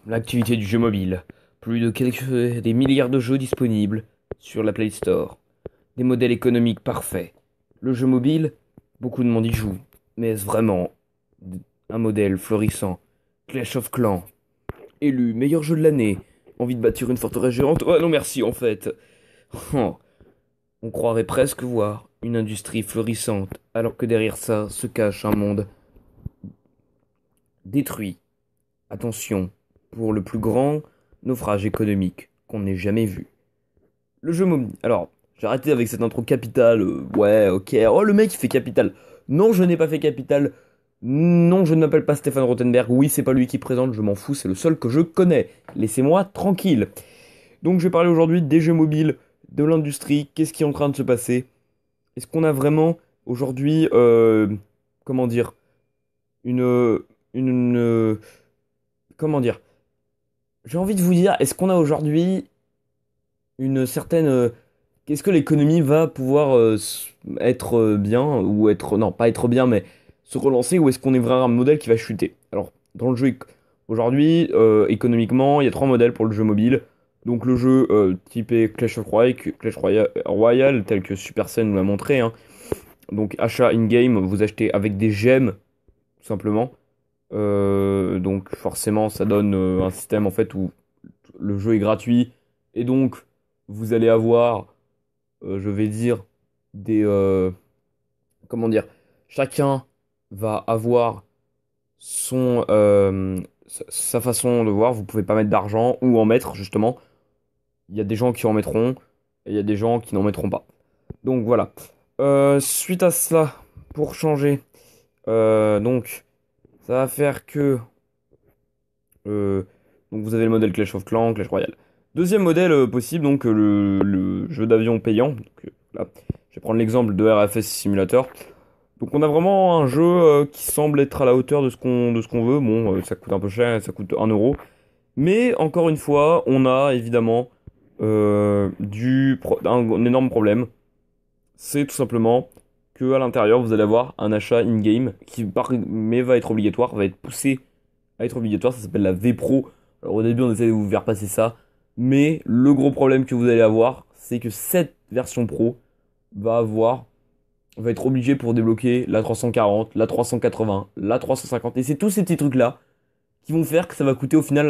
L'activité du jeu mobile. Plus de des milliards de jeux disponibles sur la Play Store. Des modèles économiques parfaits. Le jeu mobile, beaucoup de monde y joue. Mais est-ce vraiment un modèle florissant? Clash of Clans, élu meilleur jeu de l'année. Envie de bâtir une forteresse géante? Oh non merci en fait. Oh, on croirait presque voir une industrie florissante, alors que derrière ça se cache un monde détruit. Attention, pour le plus grand naufrage économique qu'on n'ait jamais vu. Le jeu mobile. Alors, j'ai arrêté avec cette intro Capital. Ouais, ok. Oh, le mec, il fait Capital. Non, je n'ai pas fait Capital. Non, je ne m'appelle pas Stéphane Rothenberg. Oui, c'est pas lui qui présente, je m'en fous, c'est le seul que je connais. Laissez-moi tranquille. Donc, je vais parler aujourd'hui des jeux mobiles, de l'industrie, qu'est-ce qui est en train de se passer. Est-ce qu'on a vraiment aujourd'hui, comment dire, une, une, comment dire, j'ai envie de vous dire, est-ce qu'on a aujourd'hui une certaine, est-ce que l'économie va pouvoir être bien ou être non pas être bien mais se relancer ou est-ce qu'on est vraiment un modèle qui va chuter? Alors dans le jeu aujourd'hui économiquement il y a trois modèles pour le jeu mobile. Donc le jeu typé Clash Royale tel que Supercell nous l'a montré, hein. Donc achat in-game, vous achetez avec des gemmes tout simplement. Donc forcément ça donne un système en fait où le jeu est gratuit et donc vous allez avoir je vais dire, des... comment dire? Chacun va avoir sa façon de voir. Vous pouvez pas mettre d'argent ou en mettre, justement. Il y a des gens qui en mettront et il y a des gens qui n'en mettront pas. Donc voilà. Suite à cela, pour changer, donc ça va faire que... euh, donc vous avez le modèle Clash of Clans, Clash Royale. Deuxième modèle possible, donc le jeu d'avion payant. Donc, là, je vais prendre l'exemple de RFS Simulator. Donc on a vraiment un jeu qui semble être à la hauteur de ce qu'on veut. Bon, ça coûte un peu cher, ça coûte 1 euro. Mais encore une fois, on a évidemment un énorme problème. C'est tout simplement que à l'intérieur, vous allez avoir un achat in-game mais va être obligatoire, va être poussé à être obligatoire. Ça s'appelle la V Pro. Alors au début, on essaie de vous faire passer ça. Mais le gros problème que vous allez avoir, c'est que cette version Pro va avoir va être obligé pour débloquer la 340, la 380, la 350. Et c'est tous ces petits trucs-là qui vont faire que ça va coûter au final,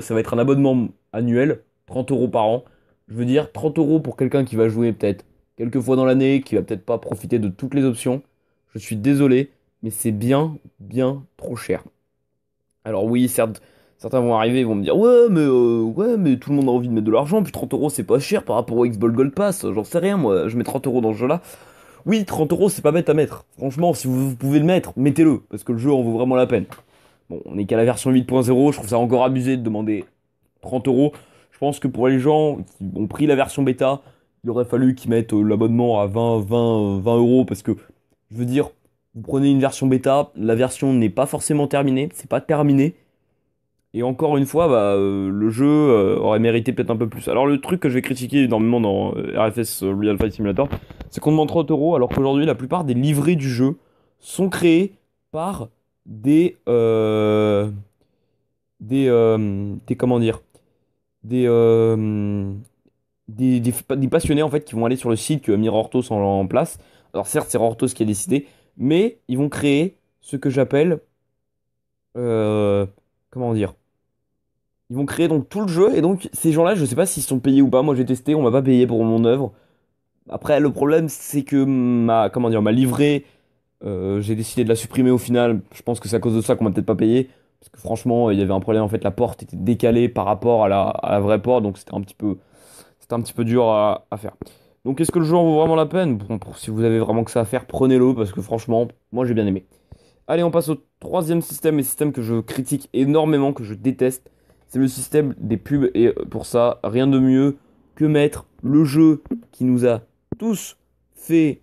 ça va être un abonnement annuel, 30 euros par an. Je veux dire, 30 euros pour quelqu'un qui va jouer peut-être quelques fois dans l'année, qui va peut-être pas profiter de toutes les options. Je suis désolé, mais c'est bien, bien trop cher. Alors oui, certes, certains vont arriver et vont me dire, ouais, mais tout le monde a envie de mettre de l'argent, puis 30 euros c'est pas cher par rapport au Xbox Gold Pass, j'en sais rien, moi, je mets 30 euros dans ce jeu-là. Oui, 30 euros, c'est pas bête à mettre. Franchement, si vous pouvez le mettre, mettez-le, parce que le jeu en vaut vraiment la peine. Bon, on est qu'à la version 8.0, je trouve ça encore abusé de demander 30 euros. Je pense que pour les gens qui ont pris la version bêta, il aurait fallu qu'ils mettent l'abonnement à 20 euros, parce que, je veux dire, vous prenez une version bêta, la version n'est pas forcément terminée, c'est pas terminé, et encore une fois, bah, le jeu aurait mérité peut-être un peu plus. Alors le truc que je vais critiquer énormément dans RFS Real Fight Simulator, c'est qu'on demande 30 euros alors qu'aujourd'hui la plupart des livrets du jeu sont créés par des des comment dire des, des passionnés en fait qui vont aller sur le site que Mirrortos en place. Alors certes c'est Rortos qui a décidé, mais ils vont créer ce que j'appelle comment dire ils vont créer donc tout le jeu et donc ces gens-là, je sais pas s'ils sont payés ou pas. Moi j'ai testé, on m'a pas payé pour mon œuvre. Après le problème c'est que ma comment dire ma livrée, j'ai décidé de la supprimer au final. Je pense que c'est à cause de ça qu'on m'a peut-être pas payé parce que franchement il y avait un problème en fait, la porte était décalée par rapport à la vraie porte donc c'était un petit peu dur à faire. Donc est-ce que le jeu en vaut vraiment la peine? Bon, si vous avez vraiment que ça à faire, prenez-le parce que franchement moi j'ai bien aimé. Allez, on passe au troisième système, et système que je critique énormément, que je déteste. C'est le système des pubs. Et pour ça, rien de mieux que mettre le jeu qui nous a tous fait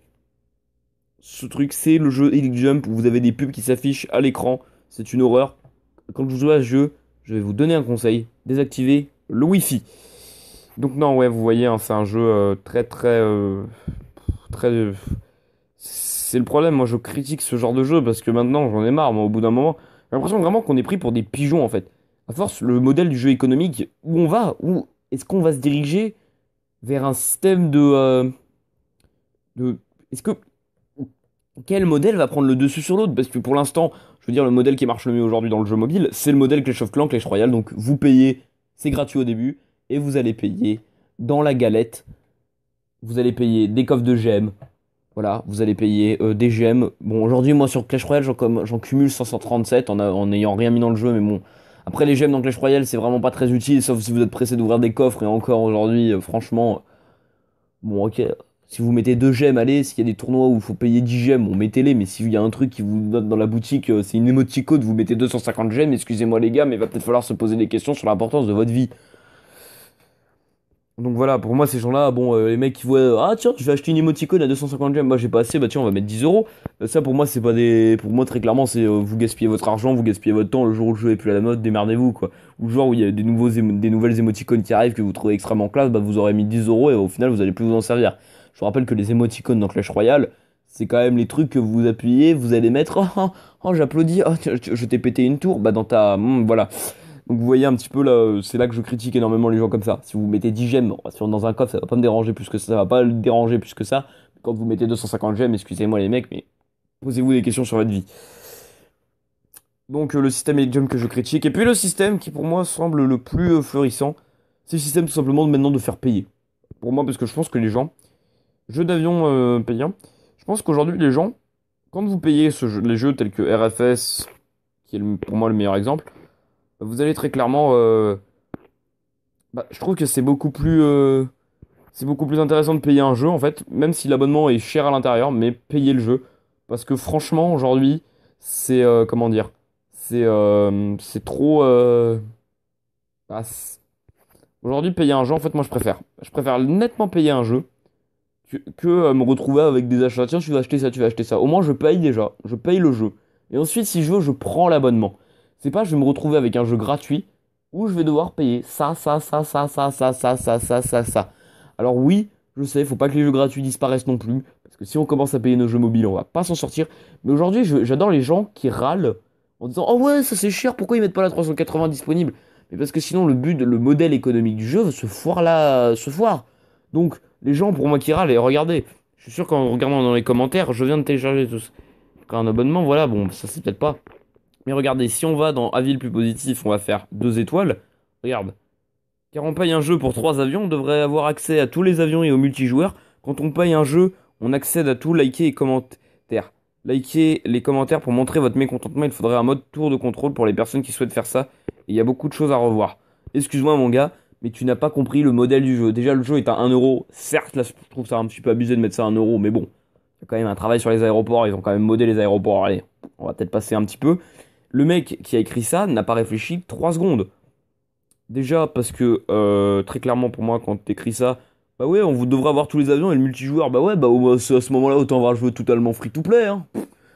ce truc. C'est le jeu Elite Jump où vous avez des pubs qui s'affichent à l'écran. C'est une horreur. Quand vous jouez à ce jeu, je vais vous donner un conseil. Désactivez le Wi-Fi. Donc non, ouais, vous voyez, hein, c'est un jeu très... c'est le problème, moi je critique ce genre de jeu parce que maintenant j'en ai marre, moi au bout d'un moment, j'ai l'impression vraiment qu'on est pris pour des pigeons en fait. à force, le modèle du jeu économique, où on va? Où est-ce qu'on va se diriger vers un système de... Est-ce que... Quel modèle va prendre le dessus sur l'autre? Parce que pour l'instant, je veux dire, le modèle qui marche le mieux aujourd'hui dans le jeu mobile, c'est le modèle Clash of Clans, Clash Royale. Donc vous payez, c'est gratuit au début, et vous allez payer dans la galette, vous allez payer des coffres de gemmes, voilà, vous allez payer des gemmes. Bon, aujourd'hui, moi sur Clash Royale, j'en cumule 537 en n'ayant rien mis dans le jeu, mais bon. Après, les gemmes dans Clash Royale, c'est vraiment pas très utile, sauf si vous êtes pressé d'ouvrir des coffres, et encore aujourd'hui, franchement, bon, ok. Si vous mettez 2 gemmes, allez, s'il y a des tournois où il faut payer 10 gemmes, bon, mettez-les, mais s'il y a un truc qui vous donne dans la boutique, c'est une émoticône, vous mettez 250 gemmes, excusez-moi les gars, mais il va peut-être falloir se poser des questions sur l'importance de votre vie. Donc voilà, pour moi, ces gens-là, bon, les mecs qui voient, ah tiens, je vais acheter une émoticône à 250 gemmes, moi j'ai pas assez, bah tiens, on va mettre 10 euros. Ça, pour moi, c'est pas des. Pour moi, très clairement, c'est vous gaspillez votre argent, vous gaspillez votre temps, le jour où le jeu est plus à la mode, démerdez-vous, quoi. Ou le jour où il y a des nouvelles émoticônes qui arrivent que vous trouvez extrêmement classe, bah vous aurez mis 10 euros et au final, vous allez plus vous en servir. Je vous rappelle que les émoticônes dans Clash Royale, c'est quand même les trucs que vous appuyez, vous allez mettre, oh, j'applaudis, oh, tiens, je t'ai pété une tour, bah dans ta. Voilà. Donc vous voyez un petit peu là, c'est là que je critique énormément les gens comme ça. Si vous mettez 10 gemmes dans un coffre, ça va pas me déranger plus que ça, va pas le déranger plus que ça. Quand vous mettez 250 gemmes, excusez-moi les mecs, mais posez-vous des questions sur votre vie. Donc le système avec gemmes que je critique. Et puis le système qui pour moi semble le plus florissant, c'est le système tout simplement de maintenant de faire payer. Pour moi, parce que je pense que les gens, jeux d'avion payants, je pense qu'aujourd'hui les gens, quand vous payez les jeux tels que RFS, qui est pour moi le meilleur exemple, vous allez très clairement bah, je trouve que c'est beaucoup plus intéressant de payer un jeu en fait, même si l'abonnement est cher à l'intérieur, mais payer le jeu. Parce que franchement, aujourd'hui, c'est comment dire, c'est trop. Bah, aujourd'hui, payer un jeu, en fait, moi je préfère. Je préfère nettement payer un jeu que me retrouver avec des achats. Tiens, tu vas acheter ça, tu vas acheter ça. Au moins, je paye déjà, je paye le jeu. Et ensuite, si je veux, je prends l'abonnement. C'est pas, je vais me retrouver avec un jeu gratuit où je vais devoir payer ça. Alors oui, je sais, faut pas que les jeux gratuits disparaissent non plus. Parce que si on commence à payer nos jeux mobiles, on va pas s'en sortir. Mais aujourd'hui, j'adore les gens qui râlent en disant, oh ouais, ça c'est cher, pourquoi ils mettent pas la 380 disponible? Mais parce que sinon, le modèle économique du jeu se foire là, se foire. Donc, les gens, pour moi qui râlent, et regardez, je suis sûr qu'en regardant dans les commentaires, je viens de télécharger tous. Un abonnement, voilà, bon, ça c'est peut-être pas. Mais regardez, si on va dans avis le plus positif, on va faire 2 étoiles. Regarde, car on paye un jeu pour 3 avions, on devrait avoir accès à tous les avions et aux multijoueurs. Quand on paye un jeu, on accède à tout, liker et commentaires. Likez les commentaires pour montrer votre mécontentement. Il faudrait un mode tour de contrôle pour les personnes qui souhaitent faire ça. Et il y a beaucoup de choses à revoir. Excuse-moi mon gars, mais tu n'as pas compris le modèle du jeu. Déjà, le jeu est à 1 euro. Certes, là, je trouve ça un petit peu abusé de mettre ça à 1 euro, mais bon. Il y a quand même un travail sur les aéroports. Ils ont quand même modé les aéroports. Allez, on va peut-être passer un petit peu. Le mec qui a écrit ça n'a pas réfléchi 3 secondes. Déjà parce que très clairement pour moi quand t'écris ça, bah ouais on vous devrait avoir tous les avions et le multijoueur, bah ouais bah à ce moment-là autant avoir le jeu totalement free to play hein.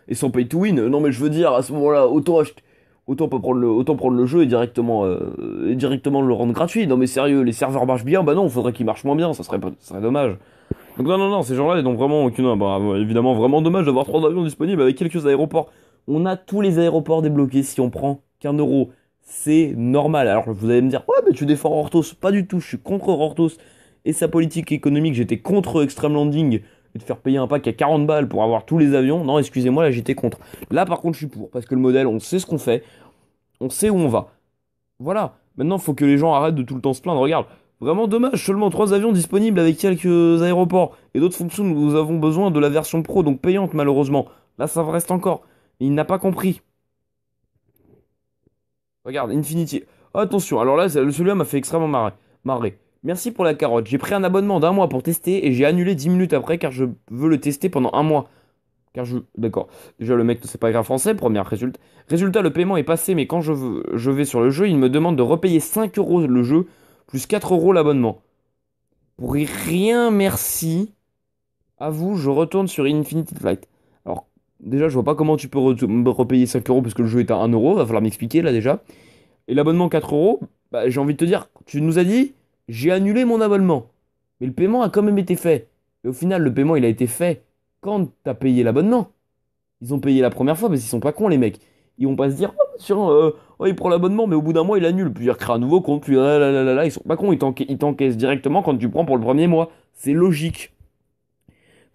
Et sans pay to win. Non mais je veux dire à ce moment-là autant acheter, autant prendre le jeu et directement le rendre gratuit. Non mais sérieux, les serveurs marchent bien, bah non, faudrait qu'ils marchent moins bien, ça serait dommage. Donc non, ces gens-là ils n'ont vraiment aucune, bah, évidemment vraiment dommage d'avoir 3 avions disponibles avec quelques aéroports. On a tous les aéroports débloqués si on prend qu'un euro. C'est normal. Alors vous allez me dire, ouais, mais tu défends Rortos. Pas du tout, je suis contre Rortos et sa politique économique. J'étais contre Extreme Landing et de faire payer un pack à 40 balles pour avoir tous les avions. Non, excusez-moi, là j'étais contre. Là par contre, je suis pour. Parce que le modèle, on sait ce qu'on fait, on sait où on va. Voilà. Maintenant, il faut que les gens arrêtent de tout le temps se plaindre. Regarde, vraiment dommage, seulement 3 avions disponibles avec quelques aéroports. Et d'autres fonctions, nous avons besoin de la version pro, donc payante malheureusement. Là, ça reste encore. Il n'a pas compris. Regarde, Infinity. Attention, alors là, celui-là m'a fait extrêmement marrer. Merci pour la carotte. J'ai pris un abonnement d'un mois pour tester et j'ai annulé 10 minutes après car je veux le tester pendant un mois. Car je. D'accord. Déjà, le mec ne sait pas écrire français, premier résultat. Résultat, le paiement est passé, mais quand je vais sur le jeu, il me demande de repayer 5 euros le jeu, plus 4 euros l'abonnement. Pour rien, merci. À vous, je retourne sur Infinity Flight. Alors, déjà, je vois pas comment tu peux repayer 5 euros parce que le jeu est à 1 euro. Va falloir m'expliquer là déjà. Et l'abonnement 4 euros, bah, j'ai envie de te dire, tu nous as dit, j'ai annulé mon abonnement. Mais le paiement a quand même été fait. Et au final, le paiement, il a été fait quand t'as payé l'abonnement. Ils ont payé la première fois parce qu'ils sont pas cons, les mecs. Ils vont pas se dire, oh, tiens, Oh, il prend l'abonnement, mais au bout d'un mois, il annule. Puis il recrée un nouveau compte. Puis là, là, là, là, là, ils sont pas cons, ils t'encaissent directement quand tu prends pour le premier mois. C'est logique.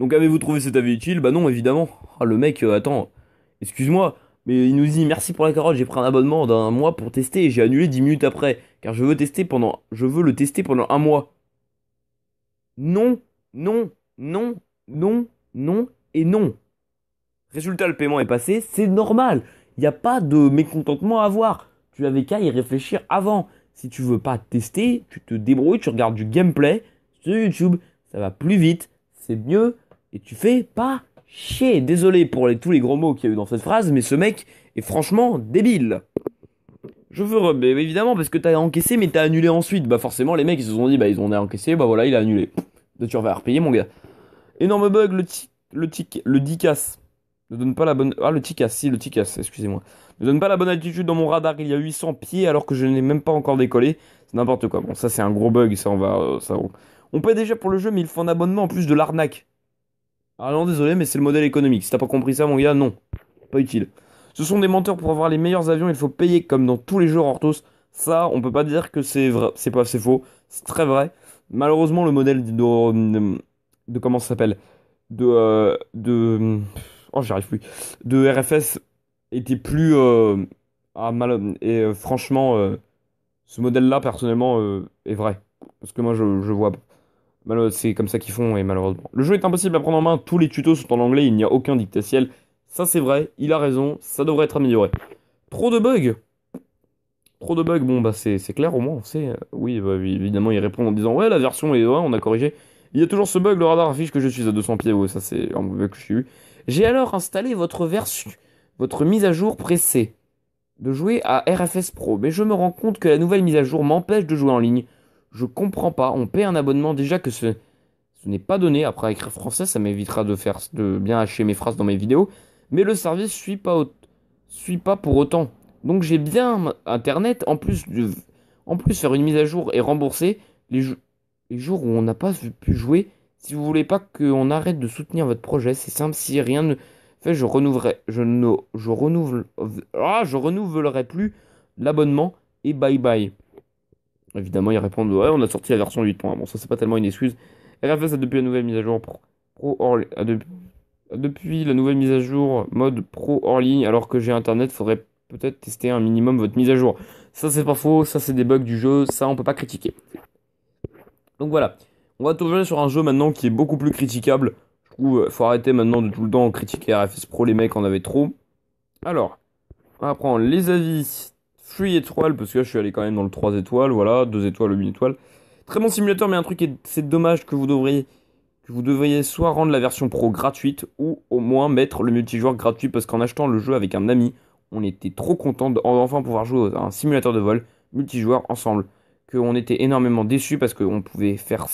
Donc avez-vous trouvé cet avis utile? Bah non, évidemment. Ah, le mec, attends, excuse-moi, mais il nous dit merci pour la carotte, j'ai pris un abonnement d'un mois pour tester et j'ai annulé 10 minutes après, car je veux le tester pendant un mois. Non, non, non, non, non et non. Résultat, le paiement est passé, c'est normal. Il n'y a pas de mécontentement à avoir. Tu avais qu'à y réfléchir avant. Si tu veux pas tester, tu te débrouilles, tu regardes du gameplay sur YouTube. Ça va plus vite, c'est mieux. Et tu fais pas chier. Désolé pour tous les gros mots qu'il y a eu dans cette phrase, mais ce mec est franchement débile. Mais évidemment, parce que t'as encaissé, mais t'as annulé ensuite. Bah forcément, les mecs, ils se sont dit, bah ils ont encaissé, bah voilà, il a annulé. Tu vas repayer, mon gars. Énorme bug, le DICAS. Ne donne pas la bonne. Ah, le TICAS, si, le TICAS, excusez-moi. Ne donne pas la bonne altitude dans mon radar. Il y a 800 pieds alors que je n'ai même pas encore décollé. C'est n'importe quoi. Bon, ça, c'est un gros bug. Ça, on va. On paie déjà pour le jeu, mais il faut un abonnement en plus de l'arnaque. Ah non, désolé, mais c'est le modèle économique. Si t'as pas compris ça, mon gars, non. Pas utile. Ce sont des menteurs pour avoir les meilleurs avions. Il faut payer comme dans tous les jeux Orthos. Ça, on peut pas dire que c'est vrai. C'est faux. C'est très vrai. Malheureusement, le modèle de comment ça s'appelle? Oh, j'arrive plus. De RFS était plus et franchement, ce modèle-là, personnellement, est vrai. Parce que moi, je vois. C'est comme ça qu'ils font, et malheureusement. Le jeu est impossible à prendre en main. Tous les tutos sont en anglais. Il n'y a aucun dictatiel. Ça, c'est vrai. Il a raison. Ça devrait être amélioré. Trop de bugs. Trop de bugs. Bon, bah, c'est clair, au moins, on sait. Oui, bah, oui, évidemment, il répond en disant, ouais, la version est. Ouais, on a corrigé. Il y a toujours ce bug, le radar affiche que je suis à 200 pieds. Ouais, ça, c'est un bug que j'ai eu. J'ai alors installé votre mise à jour pressée de jouer à RFS Pro, mais je me rends compte que la nouvelle mise à jour m'empêche de jouer en ligne. Je comprends pas, on paie un abonnement déjà que ce n'est pas donné. Après, à écrire français, ça m'évitera de bien hacher mes phrases dans mes vidéos, mais le service suit pas pour autant. Donc j'ai bien Internet, en plus faire une mise à jour et rembourser les jours où on n'a pas pu jouer. Si vous voulez pas qu'on arrête de soutenir votre projet, c'est simple, si rien ne fait, je renouvellerai plus l'abonnement et bye bye. Évidemment, ils répondent, ouais, on a sorti la version 8.1. Bon, ça, c'est pas tellement une excuse. RFS a depuis la nouvelle mise à jour depuis la nouvelle mise à jour mode pro hors ligne, alors que j'ai internet, faudrait peut-être tester un minimum votre mise à jour. Ça, c'est pas faux, ça, c'est des bugs du jeu, ça, on peut pas critiquer. Donc voilà, on va tomber sur un jeu maintenant qui est beaucoup plus critiquable. Je trouve, faut arrêter maintenant de tout le temps critiquer RFS Pro, les mecs en avaient trop. Alors, on va prendre les avis free étoiles, parce que là, je suis allé quand même dans le 3 étoiles, voilà, 2 étoiles, 1 étoile. Très bon simulateur, mais un truc, c'est dommage que vous devriez soit rendre la version pro gratuite, ou au moins mettre le multijoueur gratuit, parce qu'en achetant le jeu avec un ami, on était trop content d'enfin pouvoir jouer à un simulateur de vol multijoueur ensemble. Qu'on était énormément déçus parce qu'on pouvait faire.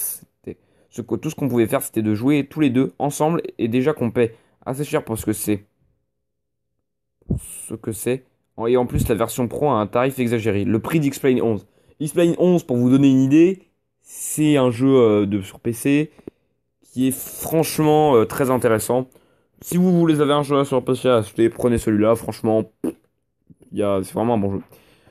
Tout ce qu'on pouvait faire, c'était de jouer tous les deux ensemble, et déjà qu'on paie assez cher pour ce que c'est. Et en plus, la version pro a un tarif exagéré. Le prix d'X-Plane 11. X-Plane 11, pour vous donner une idée, c'est un jeu sur PC qui est franchement très intéressant. Si vous avez un jeu sur PC à acheter, prenez celui-là. Franchement, c'est vraiment un bon jeu.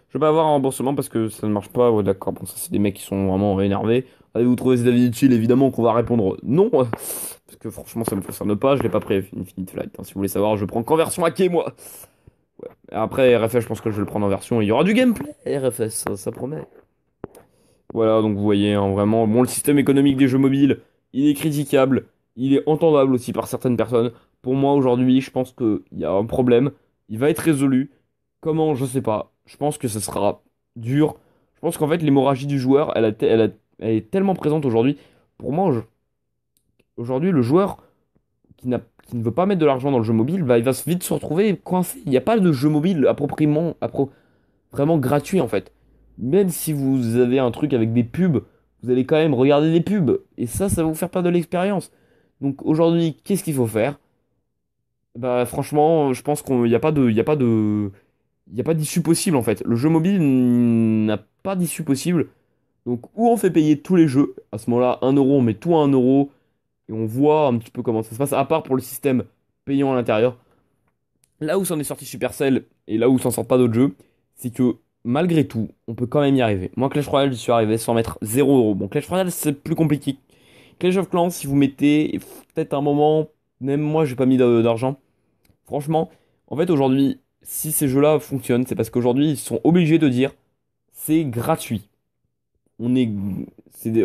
Je vais pas avoir un remboursement parce que ça ne marche pas. Ouais, d'accord, bon, ça, c'est des mecs qui sont vraiment énervés. Avez-vous trouvé cet avis utile? Évidemment qu'on va répondre non. Parce que franchement, ça ne me concerne pas. Je l'ai pas pris Infinite Flight, hein. Si vous voulez savoir, je prends qu'en version hackée, moi. Ouais. Après, RFS, je pense que je vais le prendre en version. Il y aura du gameplay, RFS, ça promet. Voilà, donc vous voyez, hein, vraiment, bon, le système économique des jeux mobiles, il est critiquable. Il est entendable aussi par certaines personnes. Pour moi, aujourd'hui, je pense qu'il y a un problème. Il va être résolu. Comment? Je sais pas. Je pense que ce sera dur. Je pense qu'en fait, l'hémorragie du joueur, elle est tellement présente aujourd'hui. Pour moi, aujourd'hui, le joueur qui ne veut pas mettre de l'argent dans le jeu mobile, bah, il va vite se retrouver coincé. Il n'y a pas de jeu mobile vraiment gratuit en fait. Même si vous avez un truc avec des pubs, vous allez quand même regarder des pubs. Et ça va vous faire perdre de l'expérience. Donc aujourd'hui, qu'est-ce qu'il faut faire? Bah franchement, je pense qu'il n'y a pas de, il y a pas de, il n'y a pas d'issue possible en fait. Le jeu mobile n'a pas d'issue possible. Donc ou on fait payer tous les jeux, à ce moment-là, 1 euro, on met tout à 1 euro, et on voit un petit peu comment ça se passe, à part pour le système payant à l'intérieur. Là où s'en est sorti Supercell, et là où s'en sortent pas d'autres jeux, c'est que malgré tout, on peut quand même y arriver. Moi, Clash Royale, j'y suis arrivé sans mettre 0 €. Bon, Clash Royale, c'est plus compliqué. Clash of Clans, si vous mettez peut-être un moment, même moi, j'ai pas mis d'argent. Franchement, en fait, aujourd'hui, si ces jeux-là fonctionnent, c'est parce qu'aujourd'hui, ils sont obligés de dire c'est gratuit. On est,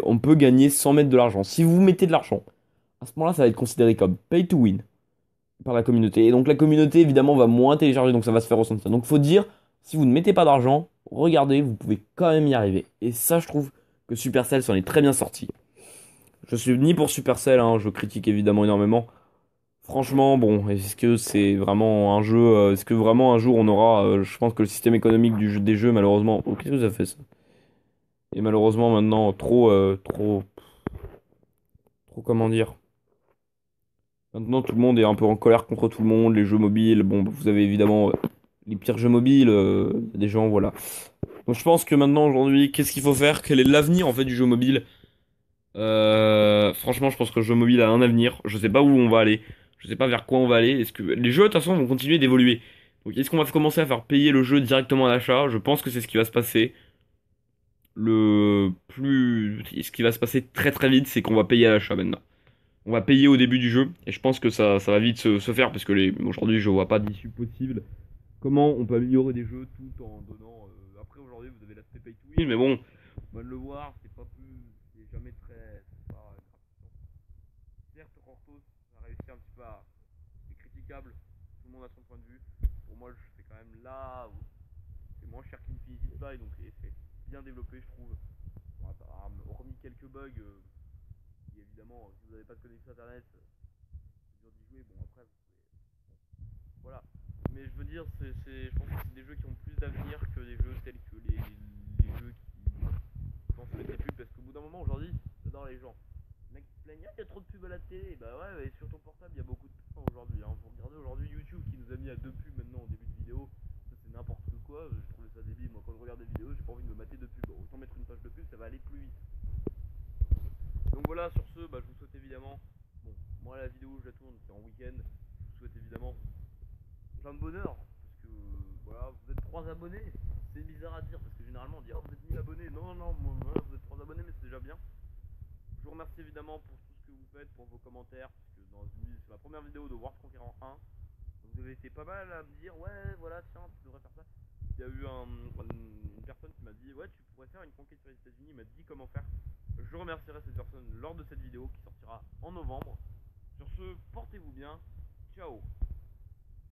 on peut gagner sans mettre de l'argent. Si vous mettez de l'argent, à ce moment-là, ça va être considéré comme pay to win par la communauté. Et donc la communauté, évidemment, va moins télécharger, donc ça va se faire ressentir. Donc faut dire, si vous ne mettez pas d'argent, regardez, vous pouvez quand même y arriver. Et ça, je trouve que Supercell s'en est très bien sorti. Je suis ni pour Supercell, hein, je critique évidemment énormément. Franchement, bon, est-ce que c'est vraiment un jeu, est-ce que vraiment un jour on aura, je pense que le système économique des jeux, malheureusement, oh, qu'est-ce que ça fait ça? Et malheureusement maintenant trop comment dire? Maintenant tout le monde est un peu en colère contre tout le monde, les jeux mobiles, bon, vous avez évidemment les pires jeux mobiles, des gens, voilà. Donc je pense que maintenant aujourd'hui, qu'est-ce qu'il faut faire? Quel est l'avenir en fait du jeu mobile? Franchement, je pense que le jeu mobile a un avenir. Je sais pas où on va aller. Je sais pas vers quoi on va aller. Est-ce que les jeux de toute façon vont continuer d'évoluer? Donc est-ce qu'on va commencer à faire payer le jeu directement à l'achat? Je pense que c'est ce qui va se passer. Ce qui va se passer très très vite, c'est qu'on va payer à l'achat maintenant. On va payer au début du jeu et je pense que ça va vite se faire parce que aujourd'hui je vois pas d'issue possible. Comment on peut améliorer des jeux tout en donnant. Après aujourd'hui vous avez l'aspect pay to win, mais bon, on va le voir, c'est pas plus, c'est jamais très, c'est pas grave. Certes, Rortos a réussi un petit peu à. C'est critiquable, tout le monde a son point de vue. Pour moi, c'est quand même là où c'est moins cher qu'Infinity Spy, donc c'est bien développé, je trouve. Bon, hormis quelques bugs, qui évidemment, si vous n'avez pas de connexion internet, c'est dur d'y jouer. Bon, après, voilà. Mais je veux dire, je pense que c'est des jeux qui ont plus d'avenir que des jeux tels que les jeux qui pensent mettre des pubs, parce qu'au bout d'un moment, aujourd'hui, j'adore les gens. Les mecs qui se plaignent, ah, il y a trop de pubs à la télé. Bah ouais, mais sur ton portable, il y a beaucoup de pubs aujourd'hui. Hein. Vous regardez aujourd'hui YouTube qui nous a mis à deux pubs maintenant au début de vidéo. Ça, c'est n'importe quoi. Je trouvais ça débile. Moi, quand je regarde des vidéos, j'ai pas envie de me mater de pubs. Bon, autant mettre une page de pub, ça va aller plus vite. Donc voilà, sur ce, bah, je vous souhaite évidemment. Bon, moi, la vidéo, je la tourne, c'est en week-end. Je vous souhaite évidemment plein de bonheur. Parce que, voilà, vous êtes 3 abonnés. C'est bizarre à dire parce que généralement on dit, oh, vous êtes 1000 abonnés. Non, non, voilà, vous êtes 3 abonnés, mais c'est déjà bien. Je vous remercie évidemment pour tout ce que vous faites, pour vos commentaires, puisque c'est ma première vidéo de World Conquerant 1. Donc vous avez été pas mal à me dire, ouais, voilà, tiens, tu devrais faire ça. Il y a eu une personne qui m'a dit, ouais, tu pourrais faire une conquête sur les États-Unis. Il m'a dit comment faire. Je remercierai cette personne lors de cette vidéo qui sortira en novembre. Sur ce, portez-vous bien. Ciao.